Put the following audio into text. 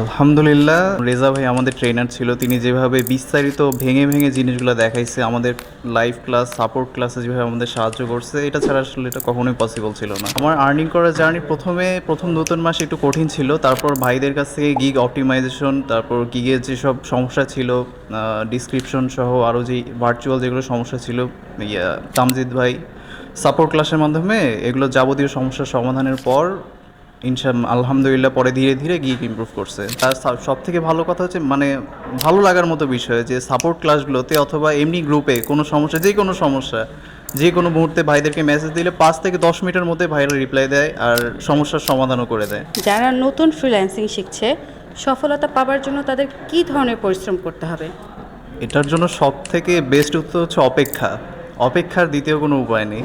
আলহামদুলিল্লাহ রেজা ভাই আমাদের ট্রেনার ছিল। তিনি যেভাবে বিস্তারিত ভেঙে ভেঙে জিনিসগুলো দেখাইছে, আমাদের লাইভ ক্লাস সাপোর্ট ক্লাসে যেভাবে আমাদের সাহায্য করছে, এটা ছাড়া আসলে এটা কখনোই পসিবল ছিল না। আমার আর্নিং করার জার্নি প্রথম 2-3 মাস একটু কঠিন ছিল। তারপর ভাইদের কাছ থেকে গিগ অপটিমাইজেশন, তারপর গিগের যেসব সমস্যা ছিল, ডিসক্রিপশন সহ আরও যে ভার্চুয়াল যেগুলো সমস্যা ছিল, তামজিদ ভাই সাপোর্ট ক্লাসের মাধ্যমে এগুলো যাবতীয় সমস্যার সমাধানের পর আলহামদুলিল্লাহ পরে ধীরে ধীরে গিগ ইমপ্রুভ করছে। তার সব থেকে ভালো কথা হচ্ছে, মানে ভালো লাগার মতো বিষয় যে সাপোর্ট ক্লাসগুলোতে অথবা এমনি গ্রুপে কোনো সমস্যা, যে কোনো মুহূর্তে ভাইদেরকে মেসেজ দিলে 5 থেকে 10 মিনিটের মধ্যে ভাইরা রিপ্লাই দেয় আর সমস্যার সমাধানও করে দেয়। যারা নতুন ফ্রিল্যান্সিং শিখছে, সফলতা পাবার জন্য তাদের কী ধরনের পরিশ্রম করতে হবে? এটার জন্য সব থেকে বেস্ট উত্তর হচ্ছে অপেক্ষা। অপেক্ষার দ্বিতীয় কোনো উপায় নেই।